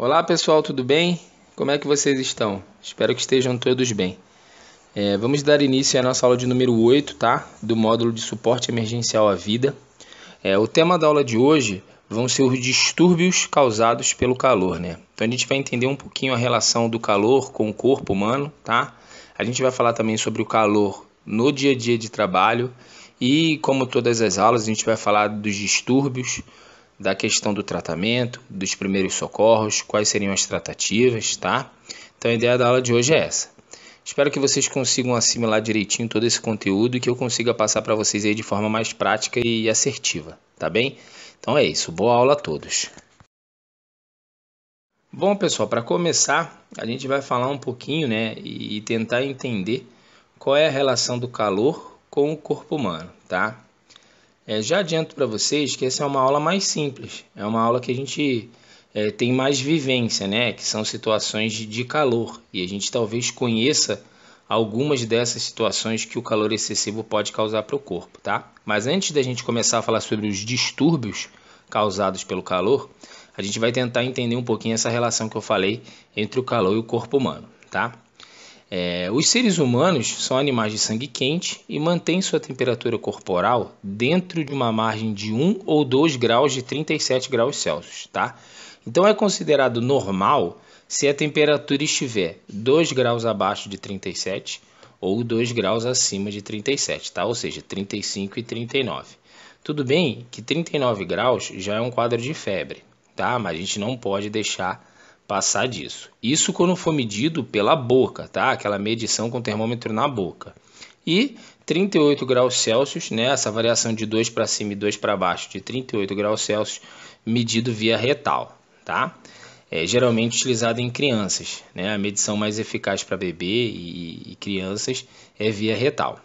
Olá pessoal, tudo bem? Como é que vocês estão? Espero que estejam todos bem. Vamos dar início à nossa aula de número 8, tá? Do módulo de suporte emergencial à vida. O tema da aula de hoje vão ser os distúrbios causados pelo calor, né? Então a gente vai entender um pouquinho a relação do calor com o corpo humano, tá? A gente vai falar também sobre o calor no dia a dia de trabalho e, como todas as aulas, a gente vai falar dos distúrbios, da questão do tratamento, dos primeiros socorros, quais seriam as tratativas, tá? Então a ideia da aula de hoje é essa. Espero que vocês consigam assimilar direitinho todo esse conteúdo e que eu consiga passar para vocês aí de forma mais prática e assertiva, tá bem? Então é isso, boa aula a todos. Bom, pessoal, para começar, a gente vai falar um pouquinho, né, e tentar entender qual é a relação do calor com o corpo humano, tá? Já adianto para vocês que essa é uma aula mais simples, é uma aula que a gente tem mais vivência, né? Que são situações de calor, e a gente talvez conheça algumas dessas situações que o calor excessivo pode causar para o corpo, tá? Mas antes da gente começar a falar sobre os distúrbios causados pelo calor, a gente vai tentar entender um pouquinho essa relação que eu falei entre o calor e o corpo humano, tá? Os seres humanos são animais de sangue quente e mantêm sua temperatura corporal dentro de uma margem de 1 ou 2 graus de 37 graus Celsius, tá? Então é considerado normal se a temperatura estiver 2 graus abaixo de 37 ou 2 graus acima de 37, tá? Ou seja, 35 e 39. Tudo bem que 39 graus já é um quadro de febre, tá? Mas a gente não pode deixar passar disso. Isso quando for medido pela boca, tá? Aquela medição com termômetro na boca. E 38 graus Celsius, né? Essa variação de 2 para cima e 2 para baixo de 38 graus Celsius, medido via retal, tá? Geralmente utilizado em crianças, né? A medição mais eficaz para bebê e crianças é via retal.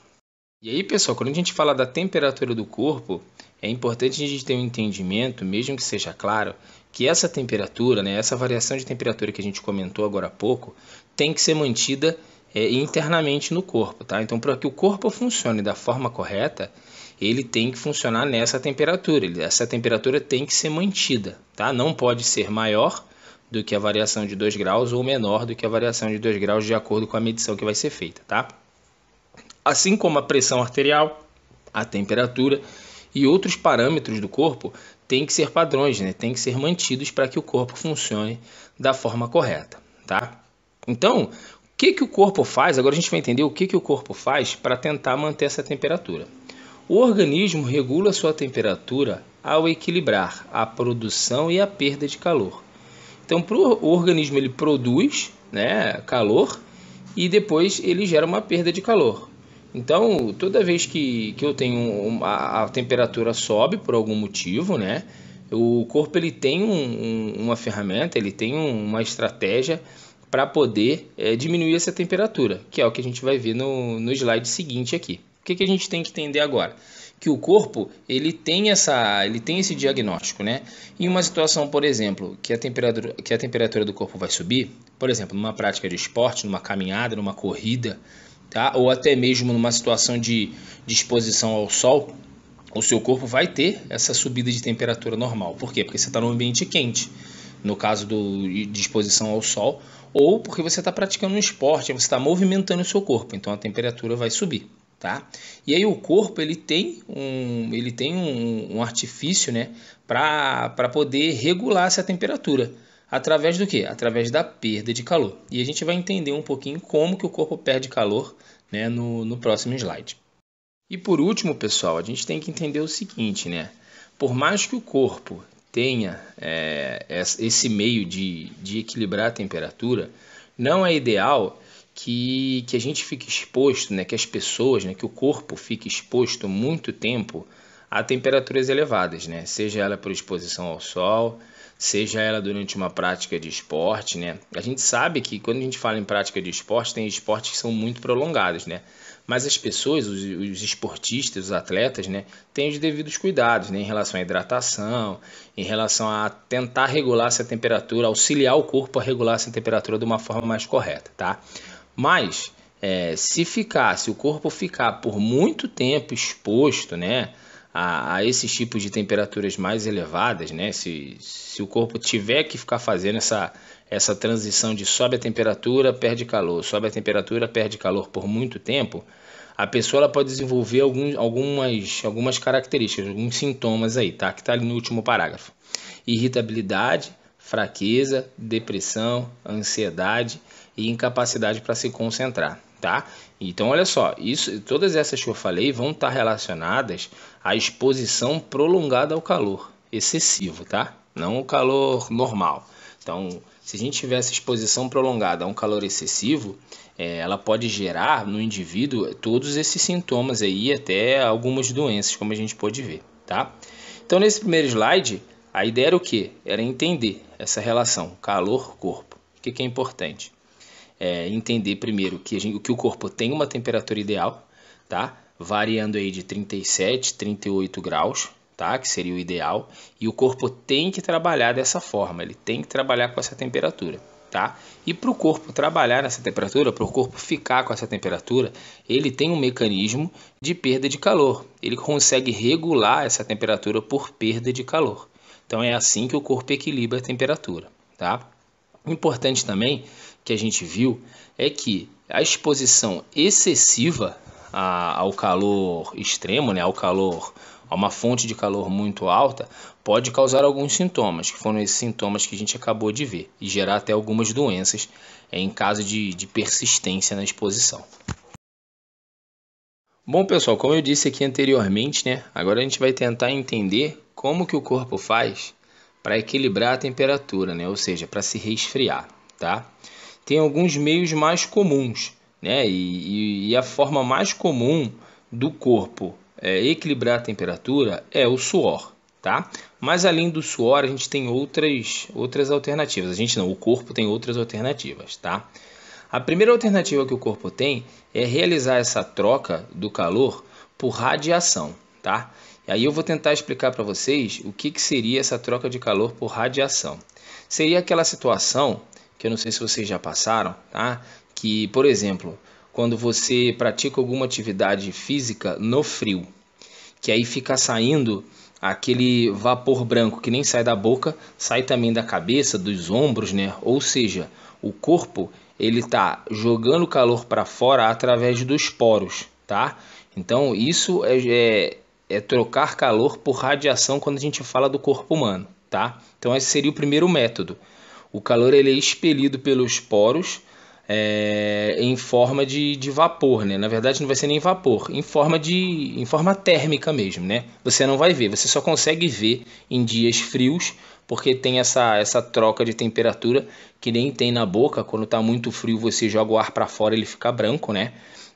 E aí, pessoal, quando a gente fala da temperatura do corpo, é importante a gente ter um entendimento, mesmo que seja claro, que essa temperatura, né, essa variação de temperatura que a gente comentou agora há pouco, tem que ser mantida internamente no corpo, tá? Então, para que o corpo funcione da forma correta, ele tem que funcionar nessa temperatura. Essa temperatura tem que ser mantida, tá? Não pode ser maior do que a variação de 2 graus ou menor do que a variação de 2 graus de acordo com a medição que vai ser feita, tá? Assim como a pressão arterial, a temperatura e outros parâmetros do corpo têm que ser padrões, né? Têm que ser mantidos para que o corpo funcione da forma correta, tá? Então, o que o corpo faz? Agora a gente vai entender o que o corpo faz para tentar manter essa temperatura. O organismo regula sua temperatura ao equilibrar a produção e a perda de calor. Então, o organismo ele produz, né, calor e depois ele gera uma perda de calor. Então, toda vez que eu tenho a temperatura sobe por algum motivo, né? O corpo ele tem uma ferramenta, ele tem uma estratégia para poder diminuir essa temperatura, que é o que a gente vai ver no slide seguinte aqui. O que a gente tem que entender agora? Que o corpo ele tem esse diagnóstico, né? Em uma situação, por exemplo, que a temperatura do corpo vai subir, por exemplo, numa prática de esporte, numa caminhada, numa corrida, tá? Ou até mesmo numa situação de exposição ao sol, o seu corpo vai ter essa subida de temperatura normal. Por quê? Porque você está num ambiente quente, no caso de exposição ao sol, ou porque você está praticando um esporte, você está movimentando o seu corpo, então a temperatura vai subir. Tá? E aí o corpo ele tem um artifício, né, para poder regular essa temperatura. Através do quê? Através da perda de calor. E a gente vai entender um pouquinho como que o corpo perde calor, né, no próximo slide. E por último, pessoal, a gente tem que entender o seguinte, né? Por mais que o corpo tenha esse meio de equilibrar a temperatura, não é ideal que a gente fique exposto, né, que as pessoas, né, que o corpo fique exposto muito tempo a temperaturas elevadas, né? Seja ela por exposição ao sol, seja ela durante uma prática de esporte, né? A gente sabe que quando a gente fala em prática de esporte, tem esportes que são muito prolongados, né? Mas as pessoas, os esportistas, os atletas, né, têm os devidos cuidados, né, em relação à hidratação, em relação a tentar regular essa temperatura, auxiliar o corpo a regular essa temperatura de uma forma mais correta, tá? Mas se o corpo ficar por muito tempo exposto, né, a esses tipos de temperaturas mais elevadas, né? Se o corpo tiver que ficar fazendo essa transição de sobe a temperatura, perde calor, sobe a temperatura, perde calor por muito tempo, a pessoa ela pode desenvolver algumas características, alguns sintomas aí, tá? Que está ali no último parágrafo. Irritabilidade, fraqueza, depressão, ansiedade e incapacidade para se concentrar, tá? Então, olha só, todas essas que eu falei vão estar relacionadas à exposição prolongada ao calor excessivo, tá? Não o calor normal. Então, se a gente tiver essa exposição prolongada a um calor excessivo, ela pode gerar no indivíduo todos esses sintomas aí, até algumas doenças, como a gente pode ver, tá? Então, nesse primeiro slide, a ideia era o quê? Era entender essa relação calor-corpo. O que é importante? Entender primeiro que o corpo tem uma temperatura ideal, tá? Variando aí de 37, 38 graus, tá? Que seria o ideal. E o corpo tem que trabalhar dessa forma, ele tem que trabalhar com essa temperatura, tá? E para o corpo trabalhar nessa temperatura, para o corpo ficar com essa temperatura, ele tem um mecanismo de perda de calor. Ele consegue regular essa temperatura por perda de calor. Então é assim que o corpo equilibra a temperatura, tá? Importante também que a gente viu é que a exposição excessiva ao calor extremo, né, a uma fonte de calor muito alta, pode causar alguns sintomas, que foram esses sintomas que a gente acabou de ver, e gerar até algumas doenças em caso de persistência na exposição. Bom, pessoal, como eu disse aqui anteriormente, né, agora a gente vai tentar entender como que o corpo faz para equilibrar a temperatura, né, ou seja, para se resfriar, tá? Tem alguns meios mais comuns, né, e a forma mais comum do corpo equilibrar a temperatura é o suor, tá? Mas além do suor, a gente tem outras alternativas. O corpo tem outras alternativas, tá? A primeira alternativa que o corpo tem é realizar essa troca do calor por radiação, tá? E aí eu vou tentar explicar para vocês o que seria essa troca de calor por radiação. Seria aquela situação, que eu não sei se vocês já passaram, tá? Que, por exemplo, quando você pratica alguma atividade física no frio, que aí fica saindo aquele vapor branco que nem sai da boca, sai também da cabeça, dos ombros, né? Ou seja, o corpo ele está jogando calor para fora através dos poros, tá? Então isso é trocar calor por radiação quando a gente fala do corpo humano, tá? Então esse seria o primeiro método. O calor ele é expelido pelos poros em forma de vapor, né? Na verdade não vai ser nem vapor, em forma térmica mesmo, né? Você não vai ver, você só consegue ver em dias frios, porque tem essa troca de temperatura que nem tem na boca. Quando está muito frio você joga o ar para fora, ele fica branco, né?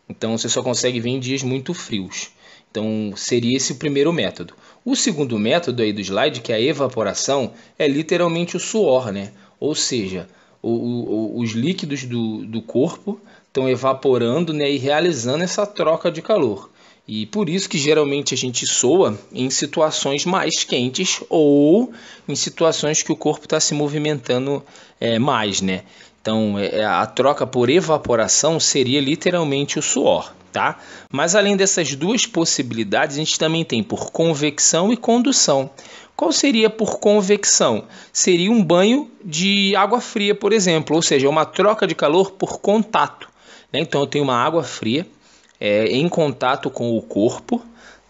Então você só consegue ver em dias muito frios. Então seria esse o primeiro método. O segundo método aí do slide, que é a evaporação, é literalmente o suor, né? Ou seja, os líquidos do corpo estão evaporando, né, e realizando essa troca de calor. E por isso que geralmente a gente soa em situações mais quentes ou em situações que o corpo está se movimentando mais, né? Então a troca por evaporação seria literalmente o suor, tá? Mas além dessas duas possibilidades, a gente também tem por convecção e condução. Qual seria por convecção? Seria um banho de água fria, por exemplo, ou seja, uma troca de calor por contato, né? Então eu tenho uma água fria em contato com o corpo,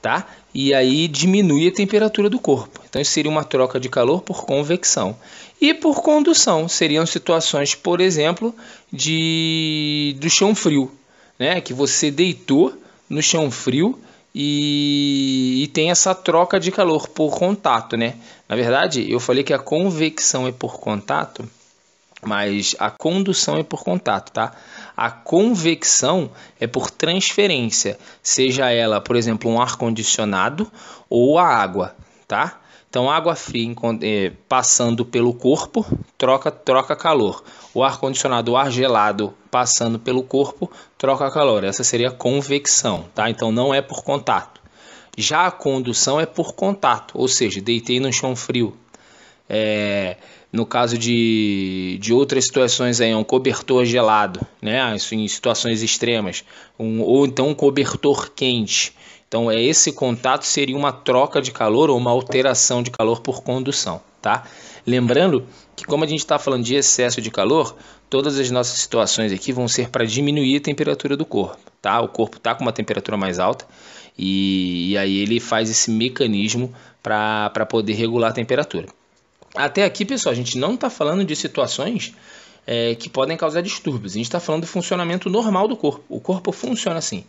tá? E aí diminui a temperatura do corpo. Então isso seria uma troca de calor por convecção. E por condução seriam situações, por exemplo, do chão frio, né? Que você deitou no chão frio e tem essa troca de calor por contato, né? Na verdade, eu falei que a convecção é por contato, mas a condução é por contato, tá? A convecção é por transferência, seja ela, por exemplo, um ar-condicionado ou a água, tá? Então, água fria passando pelo corpo, troca calor. O ar-condicionado, o ar gelado passando pelo corpo, troca calor. Essa seria a convecção, tá? Então, não é por contato. Já a condução é por contato, ou seja, deitei no chão frio. No caso de outras situações, um cobertor gelado, né? Em situações extremas, ou então um cobertor quente. Então, esse contato seria uma troca de calor ou uma alteração de calor por condução, tá? Lembrando que, como a gente está falando de excesso de calor, todas as nossas situações aqui vão ser para diminuir a temperatura do corpo, tá? O corpo está com uma temperatura mais alta e aí ele faz esse mecanismo para poder regular a temperatura. Até aqui, pessoal, a gente não está falando de situações que podem causar distúrbios. A gente está falando do funcionamento normal do corpo. O corpo funciona assim.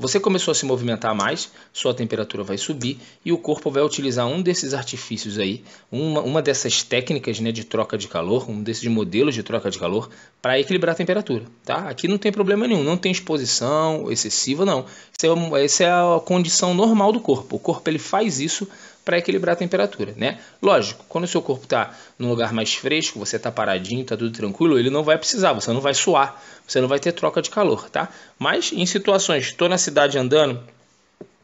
Você começou a se movimentar mais, sua temperatura vai subir e o corpo vai utilizar um desses artifícios aí, uma dessas técnicas, né, de troca de calor, um desses modelos de troca de calor para equilibrar a temperatura, tá? Aqui não tem problema nenhum, não tem exposição excessiva, não. Essa é a condição normal do corpo. O corpo ele faz isso para equilibrar a temperatura, né? Lógico, quando o seu corpo está num lugar mais fresco, você está paradinho, está tudo tranquilo, ele não vai precisar, você não vai suar, você não vai ter troca de calor, tá? Mas em situações, estou na cidade andando,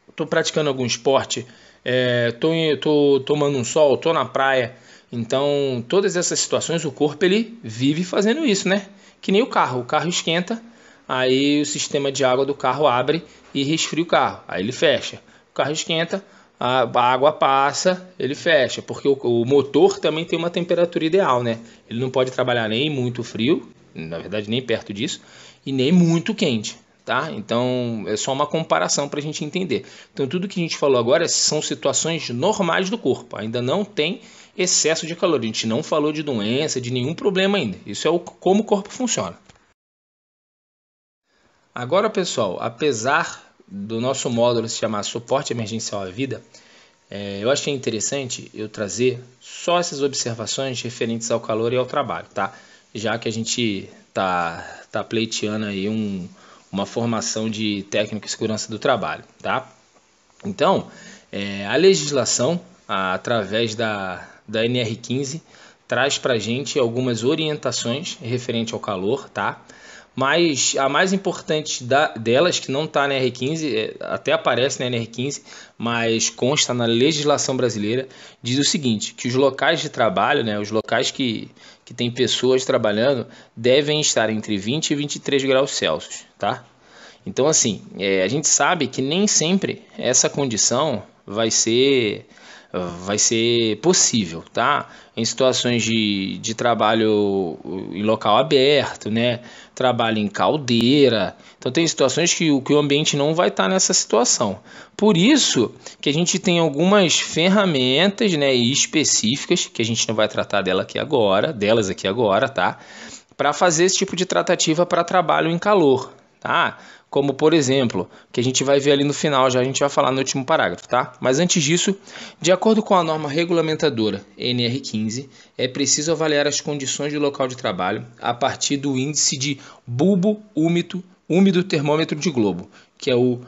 estou praticando algum esporte, estou tomando um sol, estou na praia, então todas essas situações o corpo ele vive fazendo isso, né? Que nem o carro esquenta, aí o sistema de água do carro abre e resfria o carro, aí ele fecha, o carro esquenta, a água passa, ele fecha, porque o motor também tem uma temperatura ideal, né? Ele não pode trabalhar nem muito frio, na verdade nem perto disso, e nem muito quente, tá? Então é só uma comparação para a gente entender. Então tudo que a gente falou agora são situações normais do corpo, ainda não tem excesso de calor, a gente não falou de doença, de nenhum problema ainda. Isso é como o corpo funciona. Agora, pessoal, apesar do nosso módulo se chamar Suporte Emergencial à Vida, eu achei interessante eu trazer só essas observações referentes ao calor e ao trabalho, tá? Já que a gente tá pleiteando aí uma formação de técnico e segurança do trabalho, tá? Então, a legislação, através da NR15, traz para a gente algumas orientações referente ao calor, tá? Mas a mais importante delas, que não está na NR15, até aparece na NR15, mas consta na legislação brasileira, diz o seguinte, que os locais de trabalho, né, os locais que tem pessoas trabalhando, devem estar entre 20 e 23 graus Celsius, tá? Então, assim, a gente sabe que nem sempre essa condição vai ser possível, tá? Em situações de trabalho em local aberto, né? Trabalho em caldeira. Então tem situações que o ambiente não vai estar nessa situação. Por isso que a gente tem algumas ferramentas, né, específicas, que a gente não vai tratar delas aqui agora, tá? Para fazer esse tipo de tratativa para trabalho em calor, tá? Como, por exemplo, que a gente vai ver ali no final, já a gente vai falar no último parágrafo, tá? Mas antes disso, de acordo com a norma regulamentadora NR15, é preciso avaliar as condições do local de trabalho a partir do índice de bulbo úmido termômetro de globo, que é o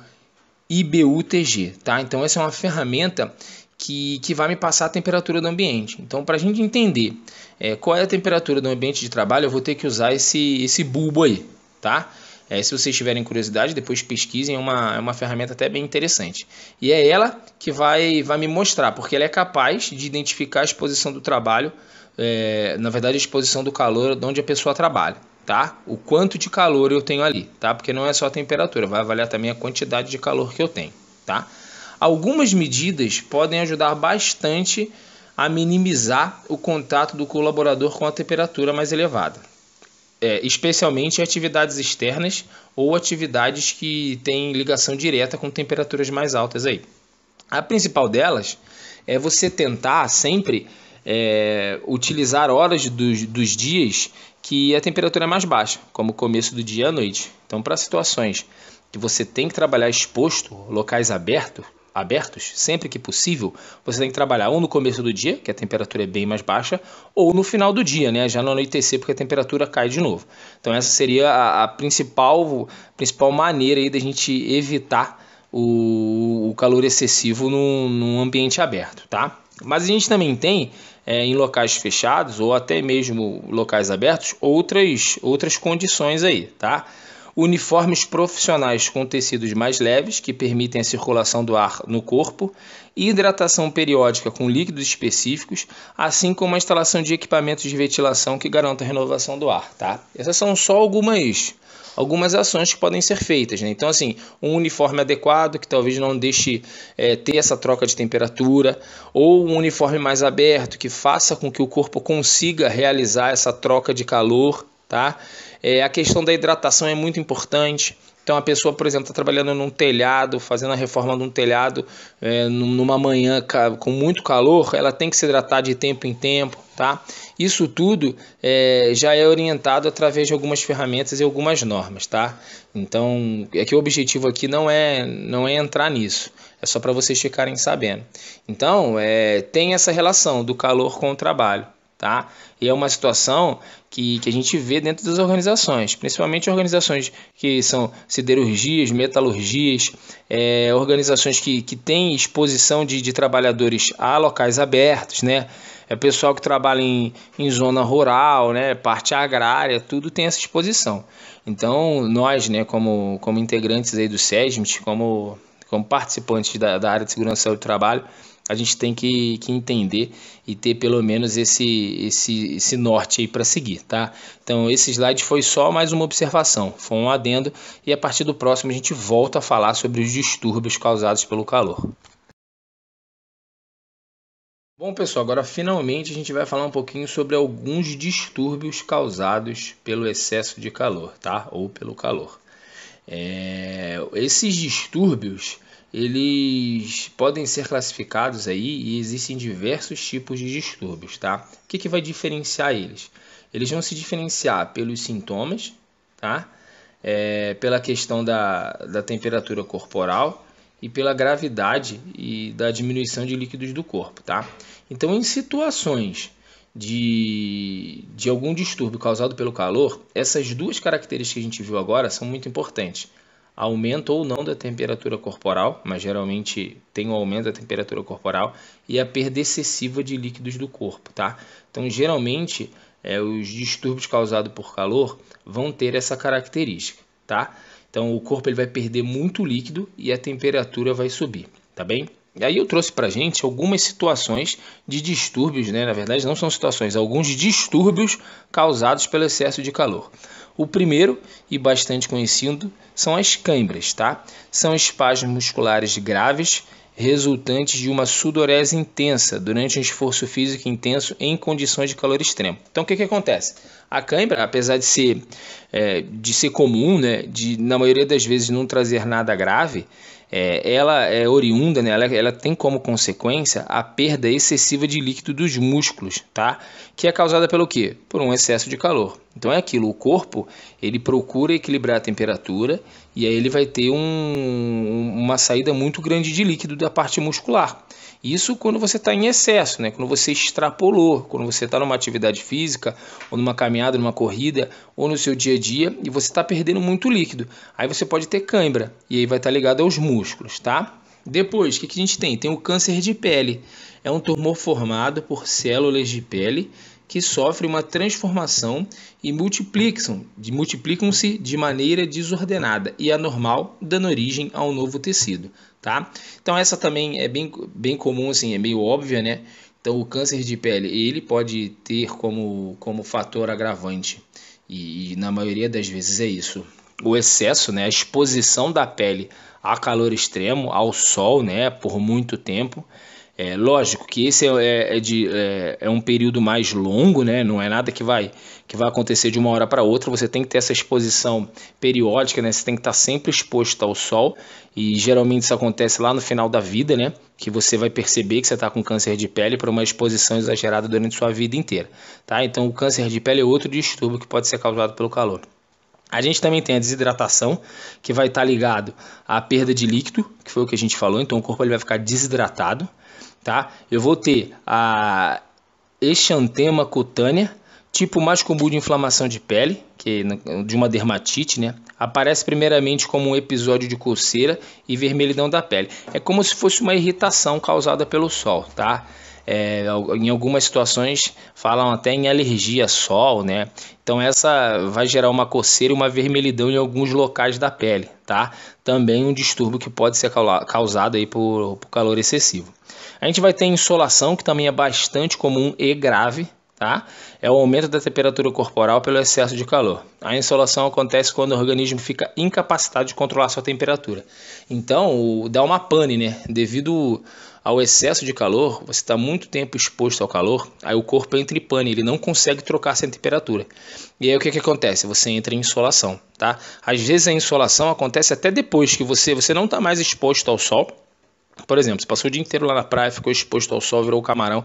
IBU-TG, tá? Então essa é uma ferramenta que vai me passar a temperatura do ambiente. Então, para a gente entender qual é a temperatura do ambiente de trabalho, eu vou ter que usar esse bulbo aí, tá? Se vocês tiverem curiosidade, depois pesquisem, é uma ferramenta até bem interessante. E é ela que vai me mostrar, porque ela é capaz de identificar a exposição do trabalho, na verdade a exposição do calor de onde a pessoa trabalha, tá? O quanto de calor eu tenho ali, tá? Porque não é só a temperatura, vai avaliar também a quantidade de calor que eu tenho, tá? Algumas medidas podem ajudar bastante a minimizar o contato do colaborador com a temperatura mais elevada. Especialmente em atividades externas ou atividades que têm ligação direta com temperaturas mais altas aí. A principal delas é você tentar sempre utilizar horas dos dias que a temperatura é mais baixa, como o começo do dia e a noite. Então, para situações que você tem que trabalhar exposto, locais abertos, sempre que possível, você tem que trabalhar ou no começo do dia, que a temperatura é bem mais baixa, ou no final do dia, né, já no anoitecer, porque a temperatura cai de novo. Então essa seria a principal maneira aí da gente evitar o calor excessivo num ambiente aberto, tá? Mas a gente também tem, em locais fechados, ou até mesmo locais abertos, outras condições aí, tá? Uniformes profissionais com tecidos mais leves, que permitem a circulação do ar no corpo, hidratação periódica com líquidos específicos, assim como a instalação de equipamentos de ventilação que garantam a renovação do ar, tá? Essas são só algumas algumas ações que podem ser feitas, né? Então, assim, um uniforme adequado, que talvez não deixe ter essa troca de temperatura, ou um uniforme mais aberto, que faça com que o corpo consiga realizar essa troca de calor, tá? A questão da hidratação é muito importante. Então a pessoa, por exemplo, está trabalhando num telhado, fazendo a reforma de um telhado numa manhã com muito calor, ela tem que se hidratar de tempo em tempo, tá? Isso tudo já é orientado através de algumas ferramentas e algumas normas, tá? Então, que o objetivo aqui não é entrar nisso, é só para vocês ficarem sabendo. Então, tem essa relação do calor com o trabalho. Tá? E é uma situação que a gente vê dentro das organizações, principalmente organizações que são siderurgias, metalurgias, organizações que têm exposição de trabalhadores a locais abertos, né? Pessoal que trabalha em zona rural, né? Parte agrária, tudo tem essa exposição. Então, nós, né, como integrantes aí do SESMIT, como participantes da área de segurança do trabalho, a gente tem que entender e ter pelo menos esse norte aí para seguir, tá? Então esse slide foi só mais uma observação, foi um adendo, e a partir do próximo a gente volta a falar sobre os distúrbios causados pelo calor. Bom, pessoal, agora finalmente a gente vai falar um pouquinho sobre alguns distúrbios causados pelo excesso de calor, tá? Ou pelo calor. Esses distúrbios, eles podem ser classificados aí, e existem diversos tipos de distúrbios, tá? O que vai diferenciar eles? Eles vão se diferenciar pelos sintomas, tá? Pela questão da temperatura corporal e pela gravidade e da diminuição de líquidos do corpo, tá? Então, em situações de algum distúrbio causado pelo calor, essas duas características que a gente viu agora são muito importantes. Aumento ou não da temperatura corporal, mas geralmente tem um aumento da temperatura corporal, e a perda excessiva de líquidos do corpo, tá? Então, geralmente, os distúrbios causados por calor vão ter essa característica, tá? Então, o corpo ele vai perder muito líquido e a temperatura vai subir, tá bem? E aí eu trouxe para a gente algumas situações de distúrbios, né? Na verdade não são situações, alguns distúrbios causados pelo excesso de calor. O primeiro, e bastante conhecido, são as câimbras, tá? São espasmos musculares graves resultantes de uma sudorese intensa durante um esforço físico intenso em condições de calor extremo. Então o que acontece? A cãibra, apesar de ser comum, né, na maioria das vezes não trazer nada grave, ela é oriunda, né, ela tem como consequência a perda excessiva de líquido dos músculos, tá? Que é causada pelo quê? Por um excesso de calor. Então é aquilo, o corpo ele procura equilibrar a temperatura e aí ele vai ter uma saída muito grande de líquido da parte muscular. Isso quando você está em excesso, né? Quando você extrapolou, quando você está numa atividade física, ou numa caminhada, numa corrida, ou no seu dia a dia, e você está perdendo muito líquido. Aí você pode ter cãibra, e aí vai estar ligado aos músculos, tá? Depois, o que a gente tem? Tem o câncer de pele. É um tumor formado por células de pele que sofrem uma transformação e multiplicam-se de maneira desordenada e anormal, dando origem a um novo tecido, tá? Então essa também é bem comum, assim, é meio óbvia, né? Então o câncer de pele, ele pode ter como fator agravante, e na maioria das vezes é isso, o excesso, né? A exposição da pele a calor extremo, ao sol, né? Por muito tempo. Lógico que esse é um período mais longo, né? Não é nada que vai acontecer de uma hora para outra. Você tem que ter essa exposição periódica, né? Você tem que estar sempre exposto ao sol, e geralmente isso acontece lá no final da vida, né? Que você vai perceber que você está com câncer de pele por uma exposição exagerada durante sua vida inteira, tá? Então o câncer de pele é outro distúrbio que pode ser causado pelo calor. A gente também tem a desidratação, que vai estar ligado à perda de líquido, que foi o que a gente falou. Então o corpo ele vai ficar desidratado, tá? Eu vou ter a exantema cutânea, tipo mais comum de inflamação de pele, que de uma dermatite, né? Aparece primeiramente como um episódio de coceira e vermelhidão da pele. É como se fosse uma irritação causada pelo sol, tá? Em algumas situações falam até em alergia a sol, né? Então essa vai gerar uma coceira e uma vermelhidão em alguns locais da pele, tá? Também um distúrbio que pode ser causado aí por calor excessivo. A gente vai ter insolação, que também é bastante comum e grave, tá? É o aumento da temperatura corporal pelo excesso de calor. A insolação acontece quando o organismo fica incapacitado de controlar sua temperatura. Então, dá uma pane, né? Devido ao excesso de calor, você está muito tempo exposto ao calor, aí o corpo entra em pane, ele não consegue trocar essa temperatura. E aí o que acontece? Você entra em insolação, tá? Às vezes a insolação acontece até depois que você não está mais exposto ao sol. Por exemplo, você passou o dia inteiro lá na praia, ficou exposto ao sol, virou camarão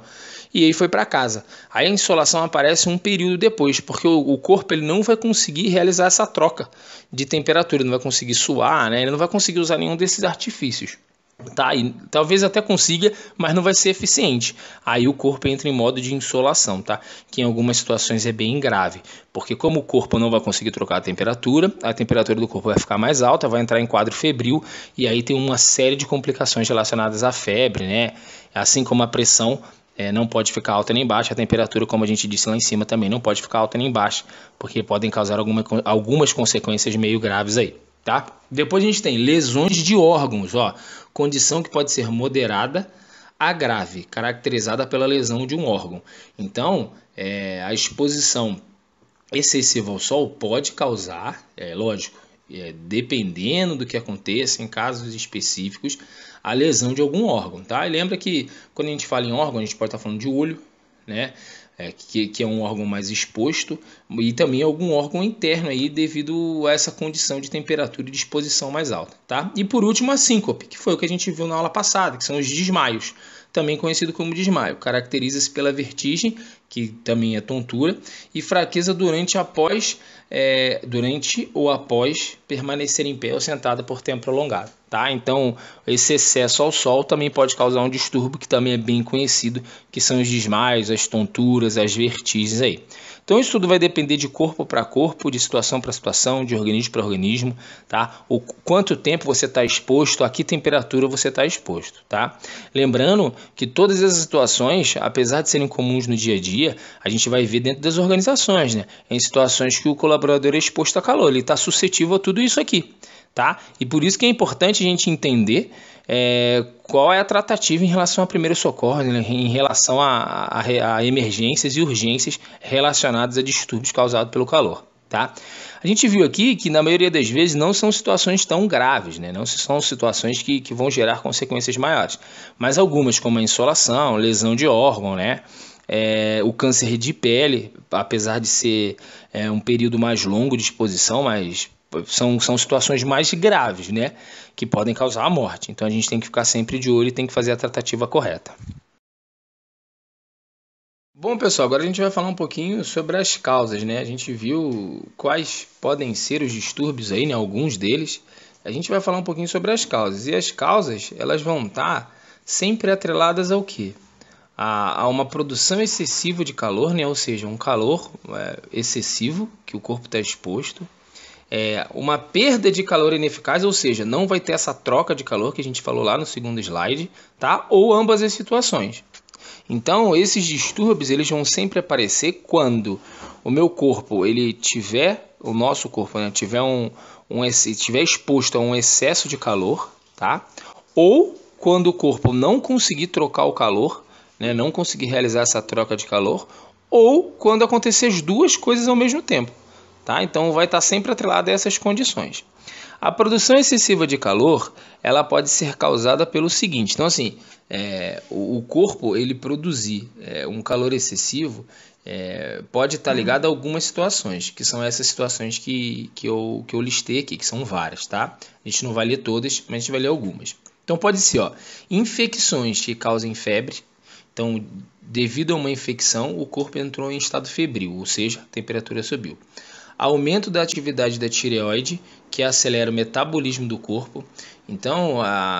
e aí foi para casa. Aí a insolação aparece um período depois, porque o corpo ele não vai conseguir realizar essa troca de temperatura, ele não vai conseguir suar, né? Ele não vai conseguir usar nenhum desses artifícios. Tá, e talvez até consiga, mas não vai ser eficiente. Aí o corpo entra em modo de insolação, tá? Que em algumas situações é bem grave, porque como o corpo não vai conseguir trocar a temperatura do corpo vai ficar mais alta, vai entrar em quadro febril e aí tem uma série de complicações relacionadas à febre, né? Assim como a pressão não pode ficar alta nem baixa, a temperatura, como a gente disse lá em cima, também não pode ficar alta nem baixa, porque podem causar algumas consequências meio graves aí. Tá? Depois a gente tem lesões de órgãos, ó, condição que pode ser moderada a grave, caracterizada pela lesão de um órgão. Então, a exposição excessiva ao sol pode causar, lógico, dependendo do que aconteça, em casos específicos, a lesão de algum órgão. Tá? E lembra que quando a gente fala em órgão, a gente pode estar falando de olho, né? Que é um órgão mais exposto, e também algum órgão interno aí devido a essa condição de temperatura e de exposição mais alta, tá? E por último a síncope, que foi o que a gente viu na aula passada, que são os desmaios, também conhecido como desmaio. Caracteriza-se pela vertigem, que também é tontura, e fraqueza durante ou após permanecer em pé ou sentado por tempo prolongado. Tá? Então, esse excesso ao sol também pode causar um distúrbio que também é bem conhecido, que são os desmaios, as tonturas, as vertigens aí. Então, isso tudo vai depender de corpo para corpo, de situação para situação, de organismo para organismo, tá? O quanto tempo você está exposto, a que temperatura você está exposto, tá? Lembrando que todas essas situações, apesar de serem comuns no dia a dia, a gente vai ver dentro das organizações, né? Em situações que o colaborador é exposto a calor, ele está suscetível a tudo isso aqui. Tá? E por isso que é importante a gente entender qual é a tratativa em relação a primeiro socorro, né? Em relação a emergências e urgências relacionadas a distúrbios causados pelo calor. Tá? A gente viu aqui que na maioria das vezes não são situações tão graves, né? Não são situações que vão gerar consequências maiores, mas algumas como a insolação, lesão de órgão, né? O câncer de pele, apesar de ser um período mais longo de exposição, mas são situações mais graves, né, que podem causar a morte. Então a gente tem que ficar sempre de olho e tem que fazer a tratativa correta. Bom, pessoal, agora a gente vai falar um pouquinho sobre as causas, né? A gente viu quais podem ser os distúrbios aí, né? Alguns deles. A gente vai falar um pouquinho sobre as causas. E as causas, elas vão estar sempre atreladas ao quê? A uma produção excessiva de calor, né? Ou seja, um calor excessivo que o corpo está exposto. Uma perda de calor ineficaz, ou seja, não vai ter essa troca de calor que a gente falou lá no segundo slide, tá? Ou ambas as situações. Então, esses distúrbios eles vão sempre aparecer quando o meu corpo, o nosso corpo, né, tiver exposto a um excesso de calor, tá? Ou quando o corpo não conseguir trocar o calor, né, não conseguir realizar essa troca de calor, ou quando acontecer as duas coisas ao mesmo tempo. Tá? Então vai estar sempre atrelada a essas condições. A produção excessiva de calor, ela pode ser causada pelo seguinte. Então assim, o corpo ele produzir um calor excessivo pode estar ligado a algumas situações, que são essas situações que eu listei aqui, que são várias, tá? A gente não vai ler todas, mas a gente vai ler algumas. Então pode ser, infecções que causem febre. Então, devido a uma infecção, o corpo entrou em estado febril, ou seja, a temperatura subiu. Aumento da atividade da tireoide, que acelera o metabolismo do corpo. Então,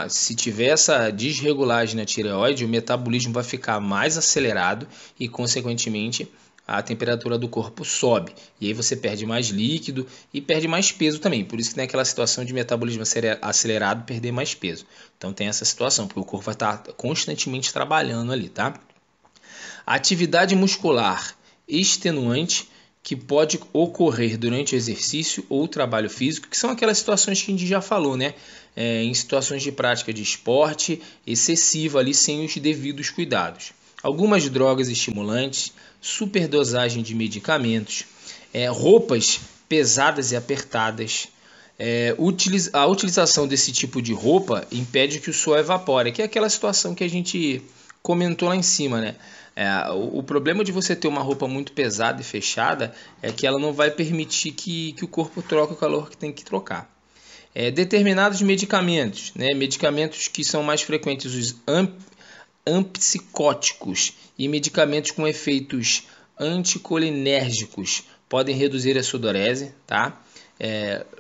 se tiver essa desregulagem na tireoide, o metabolismo vai ficar mais acelerado e, consequentemente, a temperatura do corpo sobe. E aí você perde mais líquido e perde mais peso também. Por isso que tem aquela situação de metabolismo acelerado, perder mais peso. Então tem essa situação, porque o corpo vai estar constantemente trabalhando ali, tá? Atividade muscular extenuante, que pode ocorrer durante o exercício ou trabalho físico, que são aquelas situações que a gente já falou, né? Em situações de prática de esporte excessiva ali sem os devidos cuidados. Algumas drogas estimulantes, superdosagem de medicamentos, roupas pesadas e apertadas. A utilização desse tipo de roupa impede que o suor evapore, que é aquela situação que a gente comentou lá em cima, né? O problema de você ter uma roupa muito pesada e fechada é que ela não vai permitir que o corpo troque o calor que tem que trocar. Determinados medicamentos, né? Medicamentos que são mais frequentes, os antipsicóticos e medicamentos com efeitos anticolinérgicos podem reduzir a sudorese, tá?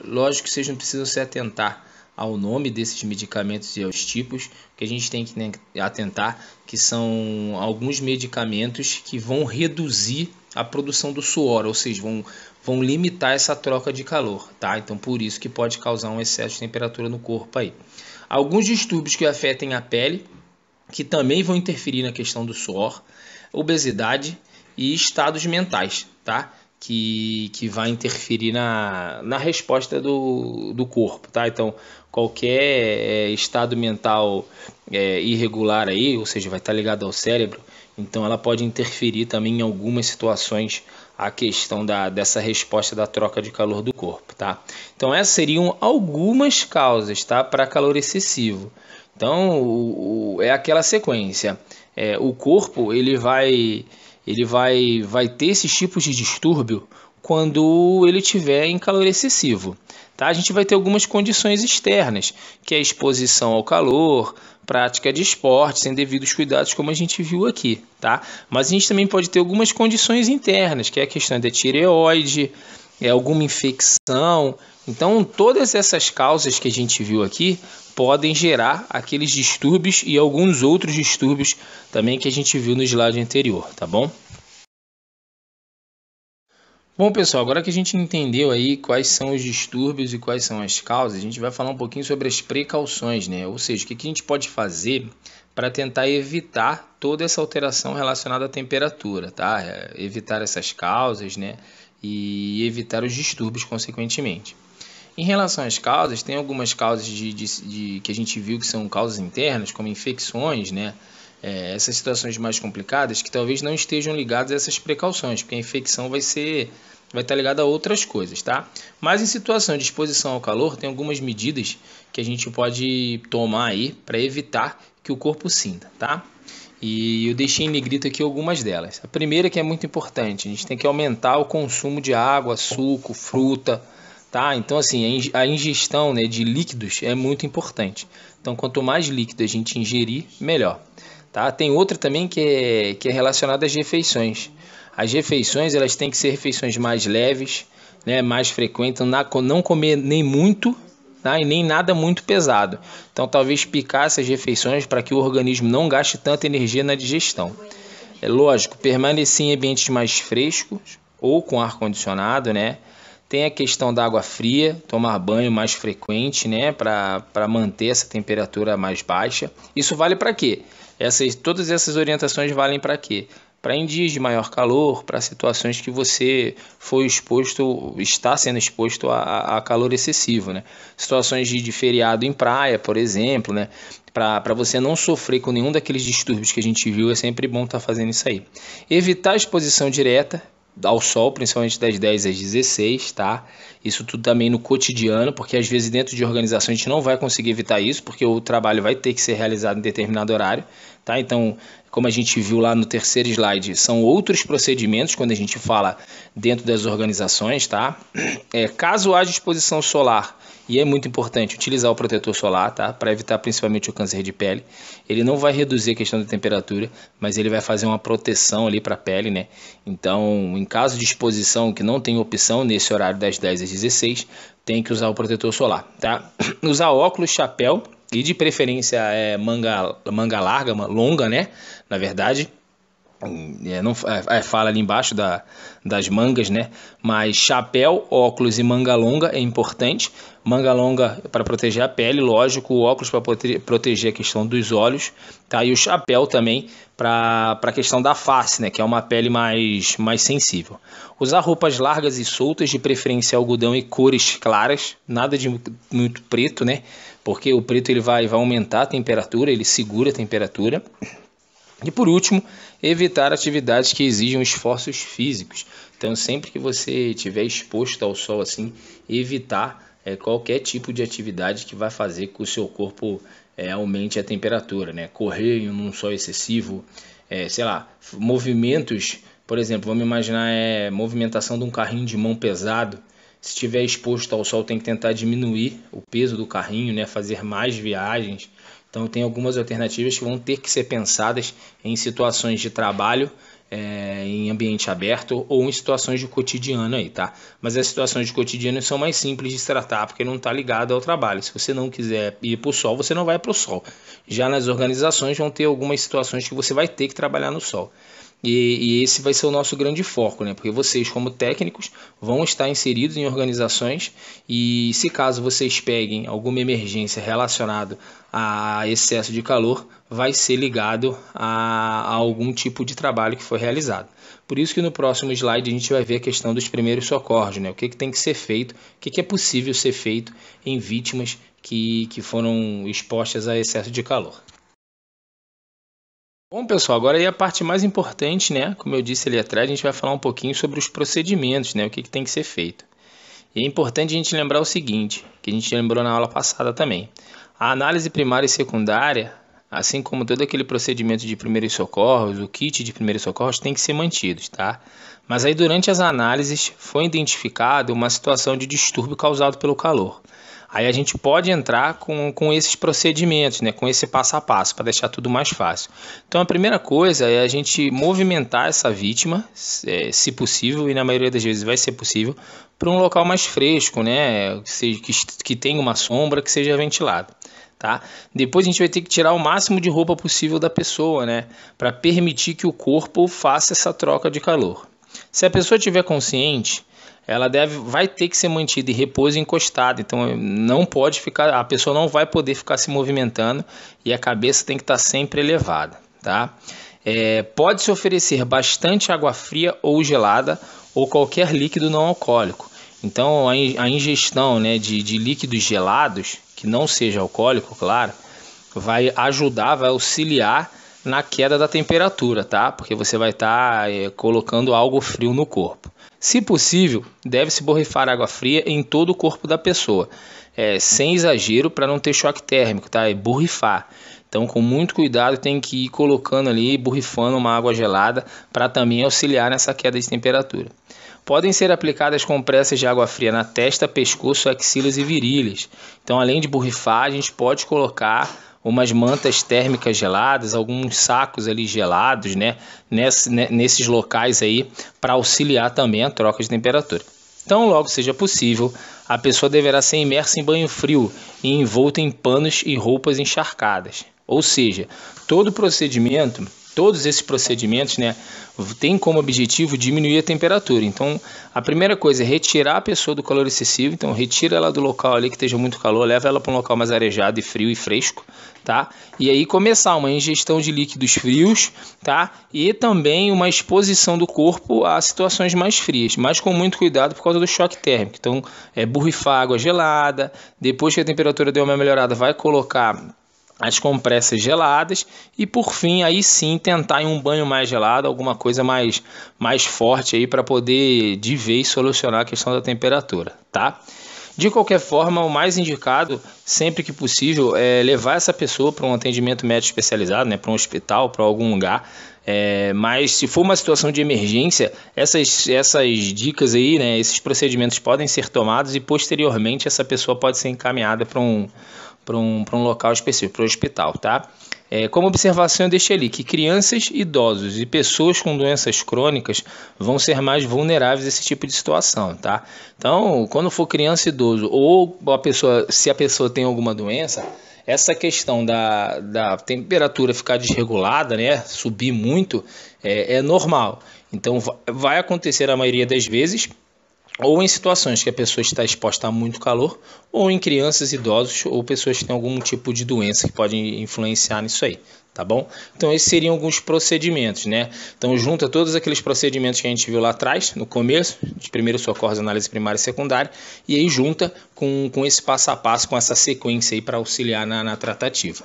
Lógico que vocês não precisam se atentar ao nome desses medicamentos e aos tipos, que a gente tem que atentar que são alguns medicamentos que vão reduzir a produção do suor, ou seja, vão limitar essa troca de calor, tá? Então por isso que pode causar um excesso de temperatura no corpo aí. Alguns distúrbios que afetem a pele, que também vão interferir na questão do suor, obesidade e estados mentais, tá? Que vai interferir na resposta do corpo, tá? Então, qualquer estado mental irregular aí, ou seja, vai estar ligado ao cérebro, então ela pode interferir também em algumas situações a questão dessa resposta da troca de calor do corpo, tá? Então, essas seriam algumas causas, tá? Para calor excessivo. Então, é aquela sequência. O corpo, ele vai ter esses tipos de distúrbio quando ele estiver em calor excessivo, tá? A gente vai ter algumas condições externas, que é a exposição ao calor, prática de esporte, sem devidos cuidados, como a gente viu aqui, tá? Mas a gente também pode ter algumas condições internas, que é a questão da tireoide, alguma infecção. Então, todas essas causas que a gente viu aqui podem gerar aqueles distúrbios e alguns outros distúrbios também que a gente viu no slide anterior, tá bom? Bom, pessoal, agora que a gente entendeu aí quais são os distúrbios e quais são as causas, a gente vai falar um pouquinho sobre as precauções, né? Ou seja, o que a gente pode fazer para tentar evitar toda essa alteração relacionada à temperatura, tá? Evitar essas causas, né? E evitar os distúrbios, consequentemente. Em relação às causas, tem algumas causas que a gente viu que são causas internas, como infecções, né? Essas situações mais complicadas que talvez não estejam ligadas a essas precauções, porque a infecção vai estar ligada a outras coisas, tá? Mas em situação de exposição ao calor, tem algumas medidas que a gente pode tomar aí para evitar que o corpo sinta, tá? E eu deixei em negrito aqui algumas delas. A primeira, que é muito importante, a gente tem que aumentar o consumo de água, suco, fruta, tá? Então, assim, a ingestão, né, de líquidos é muito importante. Então, quanto mais líquido a gente ingerir, melhor. Tá? Tem outra também que é relacionada às refeições. As refeições, elas têm que ser refeições mais leves, né, mais frequentes, não comer nem muito, tá? E nem nada muito pesado. Então, talvez picar essas refeições para que o organismo não gaste tanta energia na digestão. É lógico, permanecer em ambientes mais frescos ou com ar-condicionado, né? Tem a questão da água fria, tomar banho mais frequente, né, para manter essa temperatura mais baixa. Isso vale para quê? Todas essas orientações valem para quê? Para em dias de maior calor, para situações que você está sendo exposto a calor excessivo, né? Situações de feriado em praia, por exemplo, né? Para você não sofrer com nenhum daqueles distúrbios que a gente viu, é sempre bom estar fazendo isso aí. Evitar a exposição direta ao sol, principalmente das 10 às 16, tá? Isso tudo também no cotidiano, porque às vezes dentro de organização a gente não vai conseguir evitar isso, porque o trabalho vai ter que ser realizado em determinado horário, tá? Então, como a gente viu lá no terceiro slide, são outros procedimentos quando a gente fala dentro das organizações, tá? Caso haja exposição solar, e é muito importante utilizar o protetor solar, tá? Para evitar principalmente o câncer de pele. Ele não vai reduzir a questão da temperatura, mas ele vai fazer uma proteção ali para a pele, né? Então, em caso de exposição que não tem opção nesse horário das 10 às 16, tem que usar o protetor solar, tá? Usar óculos, chapéu e de preferência manga larga, longa, né? Na verdade, não fala ali embaixo das mangas, né? Mas chapéu, óculos e manga longa é importante. Manga longa para proteger a pele, lógico. O óculos para proteger a questão dos olhos, tá? E o chapéu também para a questão da face, né? Que é uma pele mais sensível. Usar roupas largas e soltas, de preferência algodão e cores claras. Nada de muito preto, né? Porque o preto ele vai aumentar a temperatura, ele segura a temperatura. E por último, evitar atividades que exijam esforços físicos. Então, sempre que você estiver exposto ao sol assim, evitar qualquer tipo de atividade que vai fazer com que o seu corpo aumente a temperatura, né? Correr em um sol excessivo, sei lá, movimentos, por exemplo, vamos imaginar movimentação de um carrinho de mão pesado. Se estiver exposto ao sol, tem que tentar diminuir o peso do carrinho, né? Fazer mais viagens. Então, tem algumas alternativas que vão ter que ser pensadas em situações de trabalho, em ambiente aberto ou em situações de cotidiano aí, tá? Mas as situações de cotidiano são mais simples de se tratar porque não está ligado ao trabalho. Se você não quiser ir para o sol, você não vai para o sol. Já nas organizações vão ter algumas situações que você vai ter que trabalhar no sol. E esse vai ser o nosso grande foco, né? Porque vocês, como técnicos, vão estar inseridos em organizações e se caso vocês peguem alguma emergência relacionada a excesso de calor, vai ser ligado a algum tipo de trabalho que foi realizado. Por isso que no próximo slide a gente vai ver a questão dos primeiros socorros, né? O que tem que ser feito, o que é possível ser feito em vítimas que foram expostas a excesso de calor. Bom, pessoal, agora aí a parte mais importante, né? Como eu disse ali atrás, a gente vai falar um pouquinho sobre os procedimentos, né? O que tem que ser feito. E é importante a gente lembrar o seguinte, que a gente lembrou na aula passada também. A análise primária e secundária, assim como todo aquele procedimento de primeiros socorros, o kit de primeiros socorros, tem que ser mantidos, tá? Mas aí durante as análises foi identificada uma situação de distúrbio causado pelo calor. Aí a gente pode entrar com esses procedimentos, né, com esse passo a passo, para deixar tudo mais fácil. Então a primeira coisa é a gente movimentar essa vítima, se possível, e na maioria das vezes vai ser possível, para um local mais fresco, né, que tenha uma sombra, que seja ventilado. Tá? Depois a gente vai ter que tirar o máximo de roupa possível da pessoa, né, para permitir que o corpo faça essa troca de calor. Se a pessoa estiver consciente, ela vai ter que ser mantida em repouso e encostada, então não pode ficar, a pessoa não vai poder ficar se movimentando e a cabeça tem que estar sempre elevada, tá? Pode-se oferecer bastante água fria ou gelada ou qualquer líquido não alcoólico. Então a ingestão, né, de líquidos gelados, que não seja alcoólico, claro, vai ajudar, vai auxiliar na queda da temperatura, tá? Porque você vai estar colocando algo frio no corpo. Se possível, deve-se borrifar água fria em todo o corpo da pessoa, sem exagero para não ter choque térmico, tá? É borrifar. Então, com muito cuidado, tem que ir colocando ali, borrifando uma água gelada para também auxiliar nessa queda de temperatura. Podem ser aplicadas compressas de água fria na testa, pescoço, axilas e virilhas. Então, além de borrifar, a gente pode colocar umas mantas térmicas geladas, alguns sacos ali gelados, né, nesses locais aí, para auxiliar também a troca de temperatura. Então, logo seja possível, a pessoa deverá ser imersa em banho frio e envolta em panos e roupas encharcadas. Ou seja, todos esses procedimentos, né, têm como objetivo diminuir a temperatura. Então, a primeira coisa é retirar a pessoa do calor excessivo. Então, retira ela do local ali que esteja muito calor, leva ela para um local mais arejado e frio e fresco, tá? E aí começar uma ingestão de líquidos frios, tá? E também uma exposição do corpo a situações mais frias, mas com muito cuidado por causa do choque térmico. Então, borrifar água gelada, depois que a temperatura deu uma melhorada, vai colocar as compressas geladas e por fim aí sim tentar em um banho mais gelado, alguma coisa mais forte aí para poder de vez solucionar a questão da temperatura, tá? De qualquer forma, o mais indicado, sempre que possível, é levar essa pessoa para um atendimento médico especializado, né, para um hospital, para algum lugar. Mas se for uma situação de emergência, essas dicas aí, né, esses procedimentos podem ser tomados e posteriormente essa pessoa pode ser encaminhada para um local específico, para o hospital, tá? Como observação eu deixei ali que crianças, idosos e pessoas com doenças crônicas vão ser mais vulneráveis a esse tipo de situação, tá? Então, quando for criança, idoso ou se a pessoa tem alguma doença, essa questão da temperatura ficar desregulada, né, subir muito, é normal. Então, vai acontecer a maioria das vezes, ou em situações que a pessoa está exposta a muito calor, ou em crianças, idosos ou pessoas que têm algum tipo de doença que pode influenciar nisso aí, tá bom? Então esses seriam alguns procedimentos, né? Então junta todos aqueles procedimentos que a gente viu lá atrás, no começo, de primeiros socorros, análise primária e secundária, e aí junta com esse passo a passo, com essa sequência aí para auxiliar na tratativa.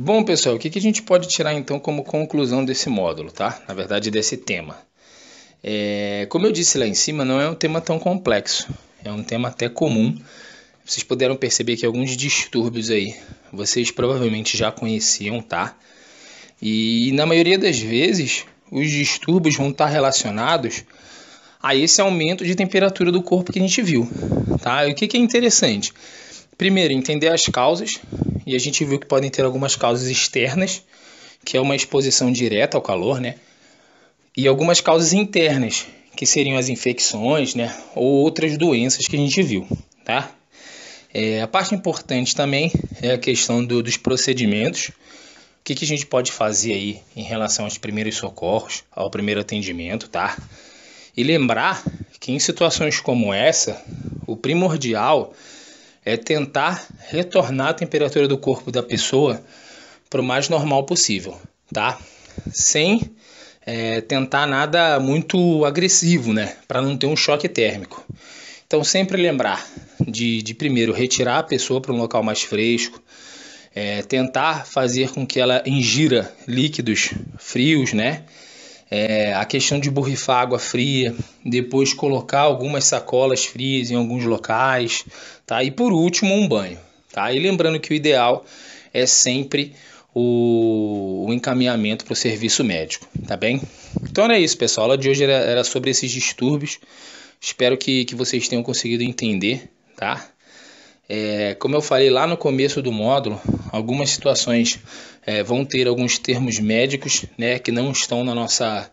Bom, pessoal, o que a gente pode tirar então como conclusão desse módulo, tá? Na verdade, desse tema. Como eu disse lá em cima, não é um tema tão complexo, é um tema até comum. Vocês puderam perceber que alguns distúrbios aí vocês provavelmente já conheciam, tá? E na maioria das vezes, os distúrbios vão estar relacionados a esse aumento de temperatura do corpo que a gente viu, tá? E o que é interessante? Primeiro, entender as causas, e a gente viu que podem ter algumas causas externas, que é uma exposição direta ao calor, né? E algumas causas internas, que seriam as infecções, né? Ou outras doenças que a gente viu, tá? A parte importante também é a questão dos procedimentos. O que a gente pode fazer aí em relação aos primeiros socorros, ao primeiro atendimento, tá? E lembrar que em situações como essa, o primordial é tentar retornar a temperatura do corpo da pessoa para o mais normal possível, tá? Sem tentar nada muito agressivo, né? Para não ter um choque térmico. Então sempre lembrar de primeiro retirar a pessoa para um local mais fresco, tentar fazer com que ela ingira líquidos frios, né? A questão de borrifar água fria, depois colocar algumas sacolas frias em alguns locais, tá? E por último um banho, tá? E lembrando que o ideal é sempre o encaminhamento para o serviço médico, tá bem? Então era isso, pessoal. A aula de hoje era sobre esses distúrbios. Espero que vocês tenham conseguido entender, tá? Como eu falei lá no começo do módulo, algumas situações vão ter alguns termos médicos, né, que não estão na nossa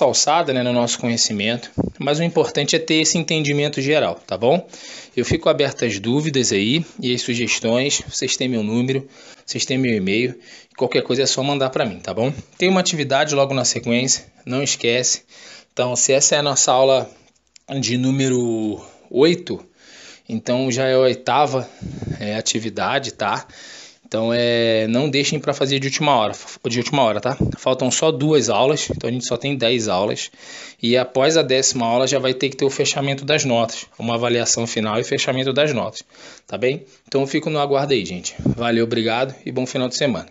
alçada, né, no nosso conhecimento, mas o importante é ter esse entendimento geral, tá bom? Eu fico aberto às dúvidas aí e às sugestões. Vocês têm meu número, vocês têm meu e-mail, qualquer coisa é só mandar para mim, tá bom? Tem uma atividade logo na sequência, não esquece. Então, se essa é a nossa aula de número 8, então já é a 8ª atividade, tá? Então não deixem para fazer de última hora, tá? Faltam só 2 aulas, então a gente só tem 10 aulas. E após a 10ª aula já vai ter que ter o fechamento das notas, uma avaliação final e fechamento das notas, tá bem? Então eu fico no aguardo aí, gente. Valeu, obrigado e bom final de semana.